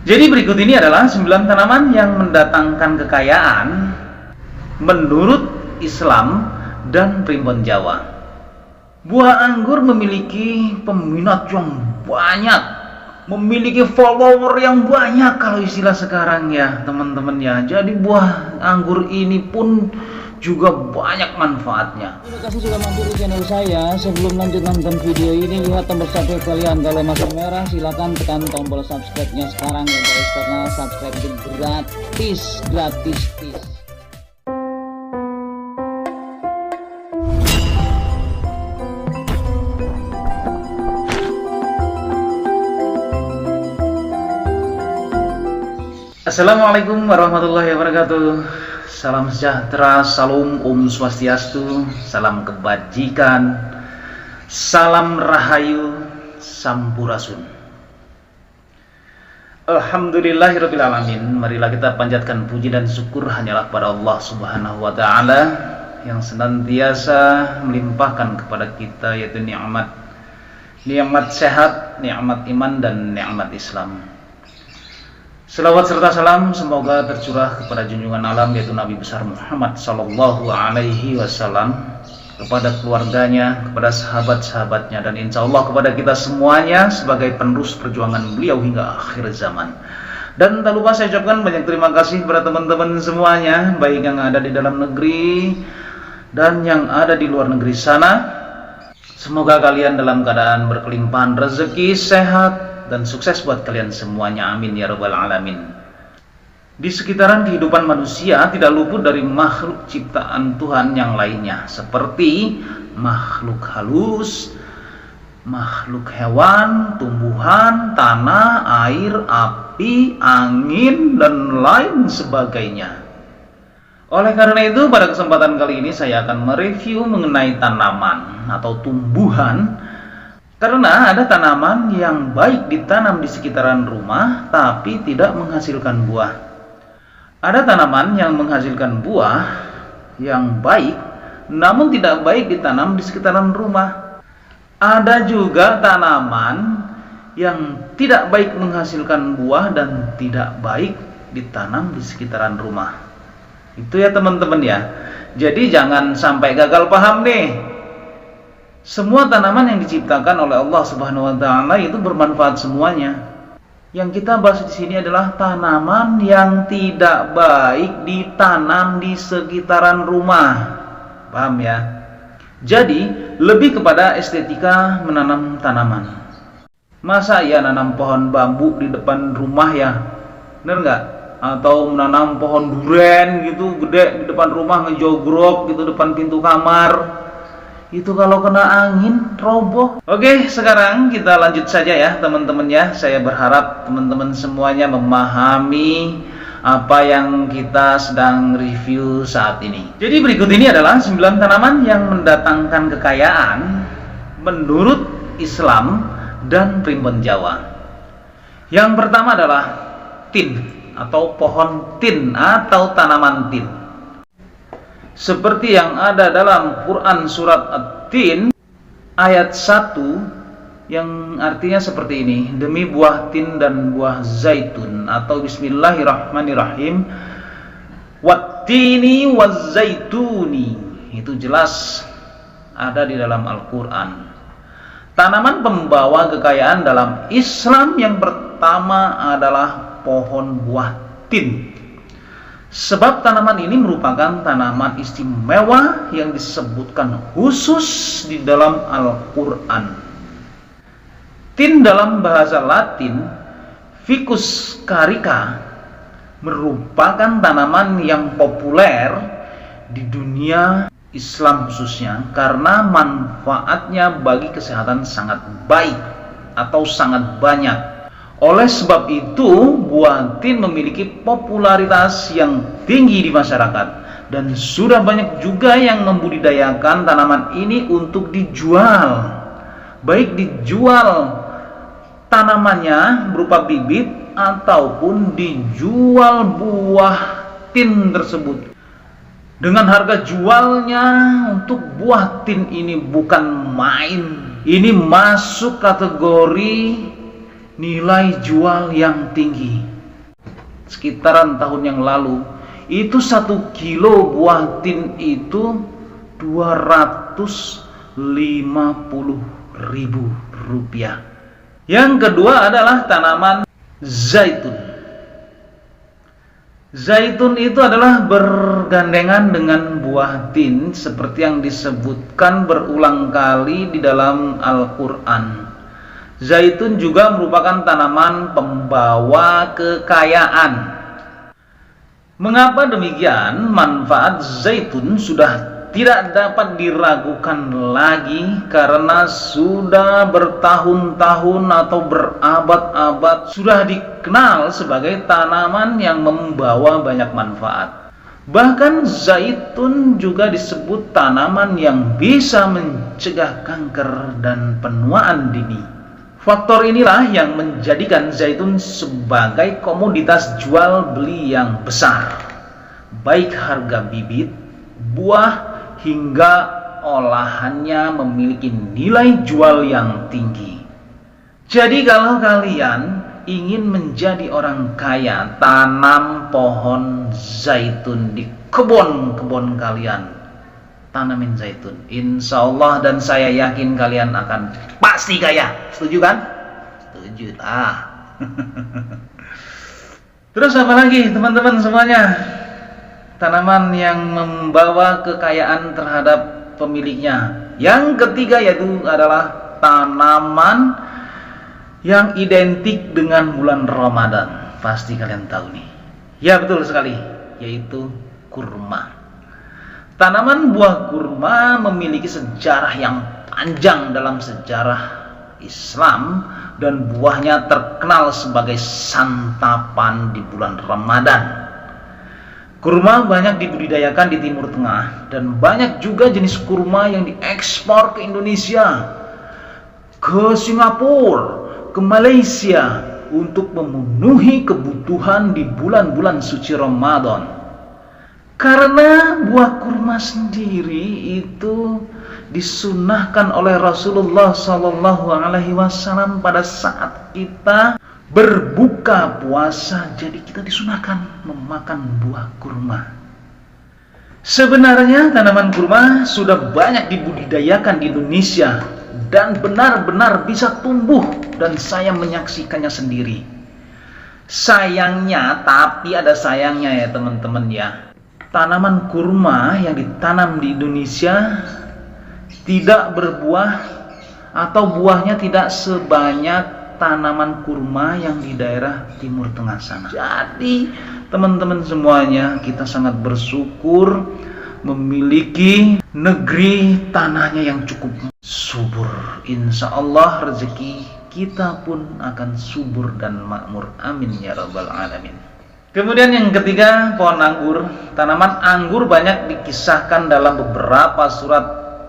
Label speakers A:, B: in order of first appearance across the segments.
A: Jadi berikut ini adalah 9 tanaman yang mendatangkan kekayaan menurut Islam dan primbon Jawa. Buah anggur memiliki peminat yang banyak, memiliki follower yang banyak kalau istilah sekarang ya teman-teman ya. Jadi buah anggur ini pun juga banyak manfaatnya.
B: Terima kasih sudah mampir di channel saya. Sebelum lanjut nonton video ini, lihat tombol subscribe kalian. Kalau masih merah, silahkan tekan tombol subscribe-nya sekarang ya guys, karena subscribe itu gratis.
A: Assalamualaikum warahmatullahi wabarakatuh. Salam sejahtera, salam Om Swastiastu, salam kebajikan, salam rahayu, sampurasun. Alhamdulillahirabbil alamin. Marilah kita panjatkan puji dan syukur hanyalah pada Allah Subhanahu wa taala yang senantiasa melimpahkan kepada kita yaitu nikmat sehat, nikmat iman dan nikmat Islam. Selawat serta salam semoga tercurah kepada junjungan alam yaitu Nabi besar Muhammad sallallahu alaihi wasallam, kepada keluarganya, kepada sahabat-sahabatnya, dan insya Allah kepada kita semuanya sebagai penerus perjuangan beliau hingga akhir zaman. Dan tak lupa saya ucapkan banyak terima kasih kepada teman-teman semuanya, baik yang ada di dalam negeri dan yang ada di luar negeri sana. Semoga kalian dalam keadaan berkelimpahan rezeki, sehat, dan sukses buat kalian semuanya, amin ya rabbal alamin. Di sekitaran kehidupan manusia tidak luput dari makhluk ciptaan Tuhan yang lainnya, seperti makhluk halus, makhluk hewan, tumbuhan, tanah, air, api, angin, dan lain sebagainya. Oleh karena itu, pada kesempatan kali ini saya akan mereview mengenai tanaman atau tumbuhan. Karena ada tanaman yang baik ditanam di sekitaran rumah tapi tidak menghasilkan buah. Ada tanaman yang menghasilkan buah yang baik namun tidak baik ditanam di sekitaran rumah. Ada juga tanaman yang tidak baik menghasilkan buah dan tidak baik ditanam di sekitaran rumah. Itu ya teman-teman ya. Jadi jangan sampai gagal paham nih. Semua tanaman yang diciptakan oleh Allah Subhanahu wa taala itu bermanfaat semuanya. Yang kita bahas di sini adalah tanaman yang tidak baik ditanam di sekitaran rumah. Paham ya? Jadi, lebih kepada estetika menanam tanaman. Masa ya nanam pohon bambu di depan rumah ya? Bener nggak? Atau menanam pohon duren gitu gede di depan rumah, ngejogrok gitu depan pintu kamar. Itu kalau kena angin roboh. Oke, sekarang kita lanjut saja ya teman-teman ya. Saya berharap teman-teman semuanya memahami apa yang kita sedang review saat ini. Jadi berikut ini adalah 9 tanaman yang mendatangkan kekayaan menurut Islam dan primbon Jawa. Yang pertama adalah tin atau pohon tin atau tanaman tin. Seperti yang ada dalam Quran surat At-Tin ayat 1 yang artinya seperti ini, demi buah tin dan buah zaitun, atau bismillahirrahmanirrahim, wattini wazzaituni. Itu jelas ada di dalam Al-Quran. Tanaman pembawa kekayaan dalam Islam yang pertama adalah pohon buah tin. Sebab tanaman ini merupakan tanaman istimewa yang disebutkan khusus di dalam Al-Quran. Tin dalam bahasa Latin, Ficus carica, merupakan tanaman yang populer di dunia Islam khususnya karena manfaatnya bagi kesehatan sangat baik atau sangat banyak. Oleh sebab itu, buah tin memiliki popularitas yang tinggi di masyarakat dan sudah banyak juga yang membudidayakan tanaman ini untuk dijual. Baik dijual tanamannya berupa bibit ataupun dijual buah tin tersebut. Dengan harga jualnya untuk buah tin ini bukan main. Ini masuk kategori nilai jual yang tinggi. Sekitaran tahun yang lalu, itu 1 kilo buah tin itu 250.000 rupiah. Yang kedua adalah tanaman zaitun. Zaitun itu adalah bergandengan dengan buah tin seperti yang disebutkan berulang kali di dalam Al-Quran. Zaitun juga merupakan tanaman pembawa kekayaan. Mengapa demikian? Manfaat zaitun sudah tidak dapat diragukan lagi karena sudah bertahun-tahun atau berabad-abad sudah dikenal sebagai tanaman yang membawa banyak manfaat. Bahkan zaitun juga disebut tanaman yang bisa mencegah kanker dan penuaan dini. Faktor inilah yang menjadikan zaitun sebagai komoditas jual beli yang besar, baik harga bibit, buah, hingga olahannya memiliki nilai jual yang tinggi. Jadi kalau kalian ingin menjadi orang kaya, tanam pohon zaitun di kebun-kebun kalian. Tanamin zaitun. Insya Allah dan saya yakin kalian akan pasti kaya. Setuju kan? Setuju. Terus apa lagi teman-teman semuanya? Tanaman yang membawa kekayaan terhadap pemiliknya. Yang ketiga yaitu adalah tanaman yang identik dengan bulan Ramadan. Pasti kalian tahu nih. Ya betul sekali, yaitu kurma. Tanaman buah kurma memiliki sejarah yang panjang dalam sejarah Islam dan buahnya terkenal sebagai santapan di bulan Ramadan. Kurma banyak dibudidayakan di Timur Tengah dan banyak juga jenis kurma yang diekspor ke Indonesia, ke Singapura, ke Malaysia untuk memenuhi kebutuhan di bulan-bulan suci Ramadan. Karena buah kurma sendiri itu disunahkan oleh Rasulullah SAW pada saat kita berbuka puasa, jadi kita disunahkan memakan buah kurma. Sebenarnya tanaman kurma sudah banyak dibudidayakan di Indonesia dan benar-benar bisa tumbuh dan saya menyaksikannya sendiri. Sayangnya, tapi ada sayangnya ya teman-teman ya. Tanaman kurma yang ditanam di Indonesia tidak berbuah atau buahnya tidak sebanyak tanaman kurma yang di daerah Timur Tengah sana. Jadi teman-teman semuanya, kita sangat bersyukur memiliki negeri tanahnya yang cukup subur. Insya Allah rezeki kita pun akan subur dan makmur. Amin ya rabbal alamin. Kemudian yang ketiga, pohon anggur. Tanaman anggur banyak dikisahkan dalam beberapa surat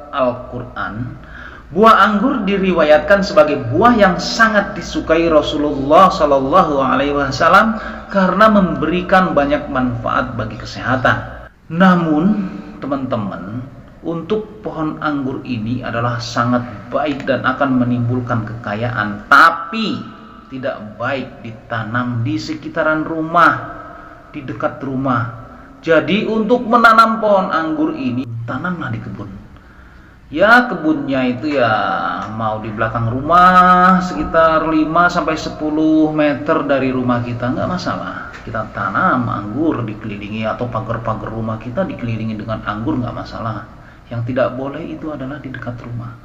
A: Al-Quran. Buah anggur diriwayatkan sebagai buah yang sangat disukai Rasulullah SAW karena memberikan banyak manfaat bagi kesehatan. Namun, teman-teman, untuk pohon anggur ini adalah sangat baik dan akan menimbulkan kekayaan, tapi tidak baik ditanam di sekitaran rumah, di dekat rumah. Jadi, untuk menanam pohon anggur ini, tanamlah di kebun. Ya kebunnya itu ya mau di belakang rumah sekitar 5-10 meter dari rumah kita, nggak masalah. Kita tanam anggur dikelilingi atau pagar-pagar rumah kita dikelilingi dengan anggur, nggak masalah. Yang tidak boleh itu adalah di dekat rumah,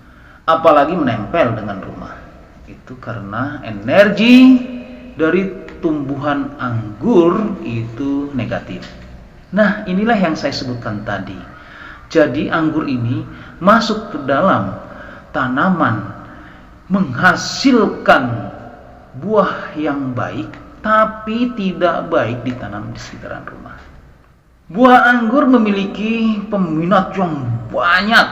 A: apalagi menempel dengan rumah. Itu karena energi dari tumbuhan anggur itu negatif. Nah inilah yang saya sebutkan tadi. Jadi anggur ini masuk ke dalam tanaman menghasilkan buah yang baik, tapi tidak baik ditanam di sekitaran rumah. Buah anggur memiliki peminat yang banyak,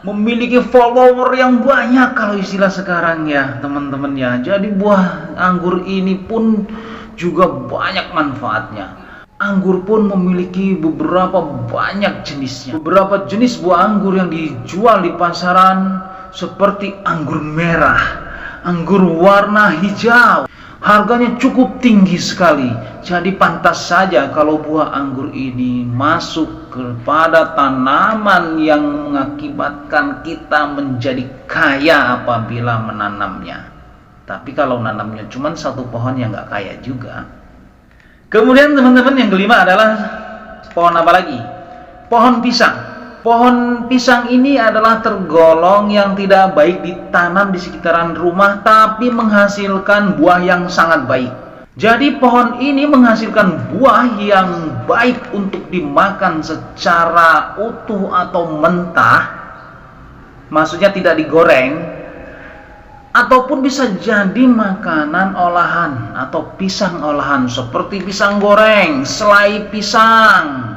A: memiliki follower yang banyak kalau istilah sekarang ya teman-teman ya. Jadi buah anggur ini pun juga banyak manfaatnya. Anggur pun memiliki beberapa banyak jenisnya. Beberapa jenis buah anggur yang dijual di pasaran seperti anggur merah, anggur warna hijau. Harganya cukup tinggi sekali. Jadi pantas saja kalau buah anggur ini masuk kepada tanaman yang mengakibatkan kita menjadi kaya apabila menanamnya. Tapi kalau menanamnya cuma satu pohon yang nggak kaya juga. Kemudian teman-teman yang kelima adalah pohon apa lagi? Pohon pisang. Pohon pisang ini adalah tergolong yang tidak baik ditanam di sekitaran rumah, tapi menghasilkan buah yang sangat baik. Jadi pohon ini menghasilkan buah yang baik untuk dimakan secara utuh atau mentah, maksudnya tidak digoreng, ataupun bisa jadi makanan olahan atau pisang olahan seperti pisang goreng, selai pisang,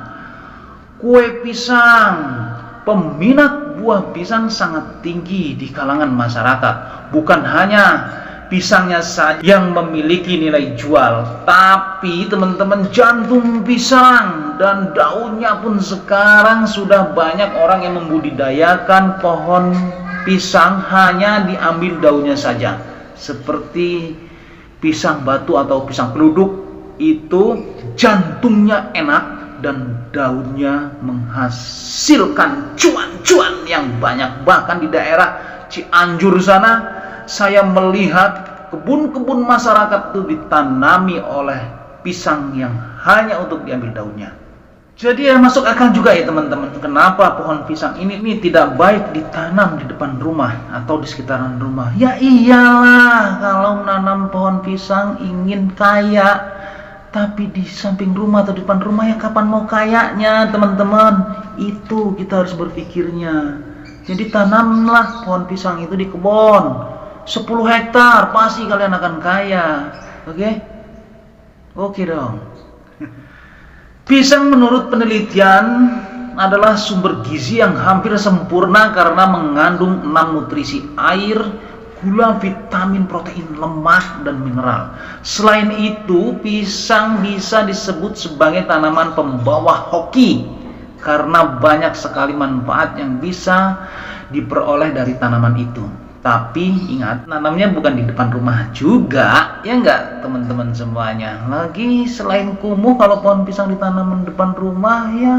A: kue pisang. Peminat buah pisang sangat tinggi di kalangan masyarakat. Bukan hanya pisangnya saja yang memiliki nilai jual, tapi teman-teman, jantung pisang dan daunnya pun sekarang sudah banyak orang yang membudidayakan pohon pisang hanya diambil daunnya saja. Seperti pisang batu atau pisang peluduk, itu jantungnya enak dan daunnya menghasilkan cuan-cuan yang banyak. Bahkan di daerah Cianjur sana, saya melihat kebun-kebun masyarakat itu ditanami oleh pisang yang hanya untuk diambil daunnya. Jadi ya masuk akal juga ya teman-teman, kenapa pohon pisang ini tidak baik ditanam di depan rumah atau di sekitaran rumah. Ya iyalah, kalau menanam pohon pisang ingin kaya, tapi di samping rumah atau di depan rumah ya kapan mau kayanya teman-teman. Itu kita harus berpikirnya. Jadi tanamlah pohon pisang itu di kebun 10 hektar, pasti kalian akan kaya. Oke? Oke dong. Pisang menurut penelitian adalah sumber gizi yang hampir sempurna karena mengandung 6 nutrisi: air, gula, vitamin, protein, lemak, dan mineral. Selain itu, pisang bisa disebut sebagai tanaman pembawa hoki karena banyak sekali manfaat yang bisa diperoleh dari tanaman itu. Tapi ingat, nanamnya bukan di depan rumah juga, ya enggak teman-teman semuanya. Lagi selain kumuh, kalau pohon pisang ditanam di depan rumah ya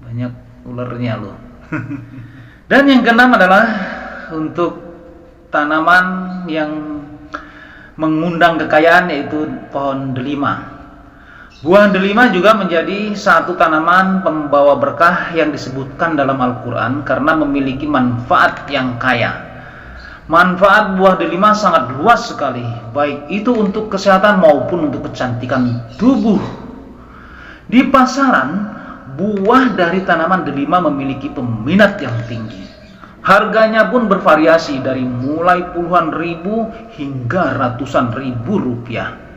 A: banyak ularnya loh. Dan yang keenam adalah untuk tanaman yang mengundang kekayaan, yaitu pohon delima. Buah delima juga menjadi satu tanaman pembawa berkah yang disebutkan dalam Al-Quran karena memiliki manfaat yang kaya. Manfaat buah delima sangat luas sekali, baik itu untuk kesehatan maupun untuk kecantikan tubuh. Di pasaran, buah dari tanaman delima memiliki peminat yang tinggi. Harganya pun bervariasi dari mulai puluhan ribu hingga ratusan ribu rupiah.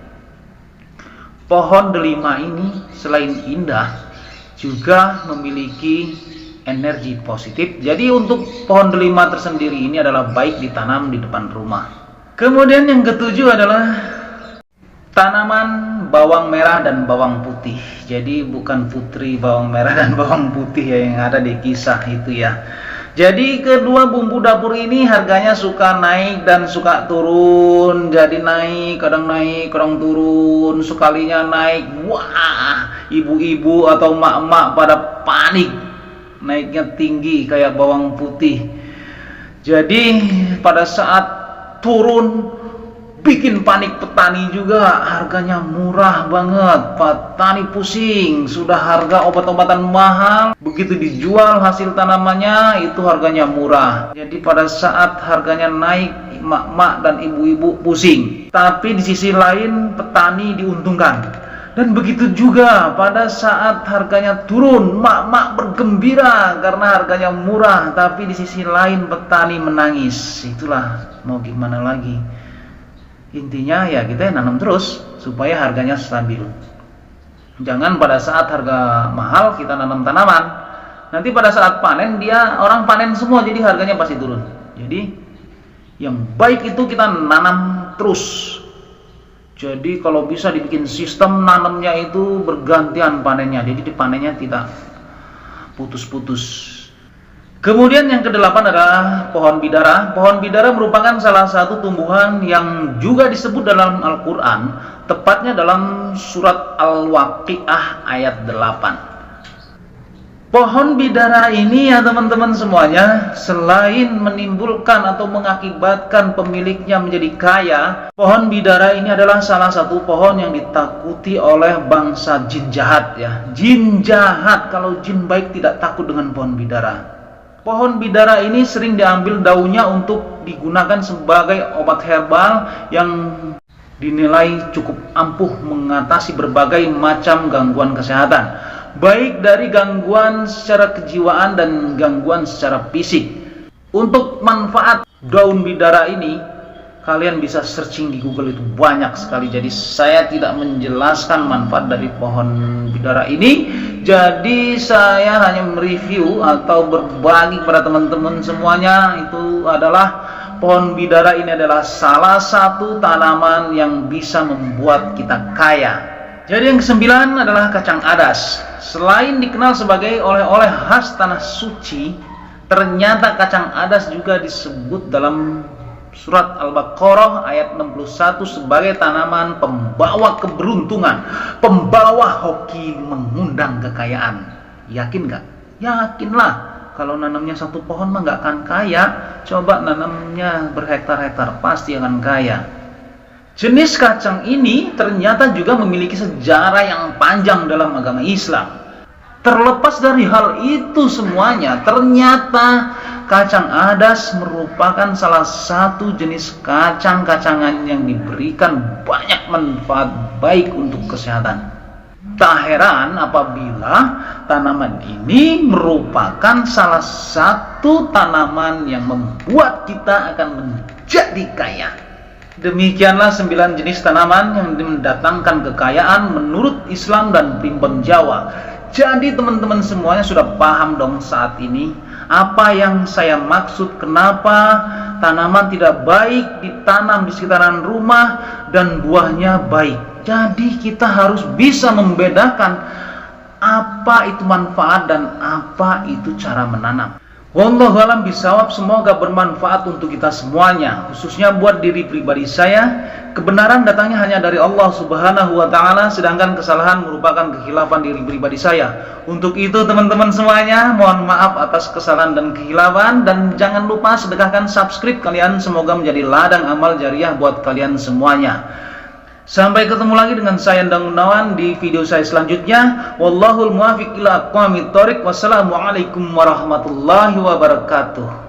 A: Pohon delima ini selain indah juga memiliki energi positif. Jadi untuk pohon delima tersendiri ini adalah baik ditanam di depan rumah. Kemudian yang ketujuh adalah tanaman bawang merah dan bawang putih. Jadi bukan putri bawang merah dan bawang putih ya yang ada di kisah itu ya. Jadi kedua bumbu dapur ini harganya suka naik dan suka turun. Jadi kadang naik, kadang turun. Sekalinya naik, wah, ibu-ibu atau mak-mak pada panik. Naiknya tinggi kayak bawang putih. Jadi pada saat turun, bikin panik petani juga. Harganya murah banget, petani pusing. Sudah harga obat-obatan mahal, begitu dijual hasil tanamannya itu harganya murah. Jadi pada saat harganya naik, emak-emak dan ibu-ibu pusing. Tapi di sisi lain petani diuntungkan. Dan begitu juga pada saat harganya turun, emak-emak bergembira karena harganya murah. Tapi di sisi lain petani menangis. Itulah mau gimana lagi. Intinya ya kita nanam terus supaya harganya stabil. Jangan pada saat harga mahal kita nanam tanaman, nanti pada saat panen orang panen semua, jadi harganya pasti turun. Jadi yang baik itu kita nanam terus. Jadi kalau bisa dibikin sistem nanamnya itu bergantian panennya, jadi panennya tidak putus-putus. Kemudian yang kedelapan adalah pohon bidara. Pohon bidara merupakan salah satu tumbuhan yang juga disebut dalam Al-Quran, tepatnya dalam surat Al-Waqiah ayat 8. Pohon bidara ini ya teman-teman semuanya, selain menimbulkan atau mengakibatkan pemiliknya menjadi kaya, pohon bidara ini adalah salah satu pohon yang ditakuti oleh bangsa jin jahat ya. Jin jahat, kalau jin baik tidak takut dengan pohon bidara. Pohon bidara ini sering diambil daunnya untuk digunakan sebagai obat herbal yang dinilai cukup ampuh mengatasi berbagai macam gangguan kesehatan, baik dari gangguan secara kejiwaan dan gangguan secara fisik. Untuk manfaat daun bidara ini, kalian bisa searching di Google, itu banyak sekali. Jadi saya tidak menjelaskan manfaat dari pohon bidara ini. Jadi saya hanya mereview atau berbagi kepada teman-teman semuanya. Itu adalah pohon bidara ini adalah salah satu tanaman yang bisa membuat kita kaya. Jadi yang kesembilan adalah kacang adas. Selain dikenal sebagai oleh-oleh khas tanah suci, ternyata kacang adas juga disebut dalam surat Al-Baqarah ayat 61 sebagai tanaman pembawa keberuntungan, pembawa hoki, mengundang kekayaan. Yakin gak? Yakinlah. Kalau nanamnya satu pohon mah gak akan kaya. Coba nanamnya berhektar-hektar, pasti akan kaya. Jenis kacang ini ternyata juga memiliki sejarah yang panjang dalam agama Islam. Terlepas dari hal itu semuanya, ternyata kacang adas merupakan salah satu jenis kacang-kacangan yang diberikan banyak manfaat baik untuk kesehatan. Tak heran apabila tanaman ini merupakan salah satu tanaman yang membuat kita akan menjadi kaya. Demikianlah 9 jenis tanaman yang mendatangkan kekayaan menurut Islam dan primbon Jawa. Jadi teman-teman semuanya sudah paham dong saat ini apa yang saya maksud, kenapa tanaman tidak baik ditanam di sekitaran rumah dan buahnya baik. Jadi kita harus bisa membedakan apa itu manfaat dan apa itu cara menanam. Wallahu a'lam bishawab, semoga bermanfaat untuk kita semuanya, khususnya buat diri pribadi saya. Kebenaran datangnya hanya dari Allah Subhanahu wa Ta'ala, sedangkan kesalahan merupakan kekhilafan diri pribadi saya. Untuk itu teman-teman semuanya, mohon maaf atas kesalahan dan kekhilafan, dan jangan lupa sedekahkan subscribe kalian, semoga menjadi ladang amal jariah buat kalian semuanya. Sampai ketemu lagi dengan saya Endang Gunawan di video saya selanjutnya. Wallahul muwaffiq ila aqwamit thoriq. Wassalamualaikum warahmatullahi wabarakatuh.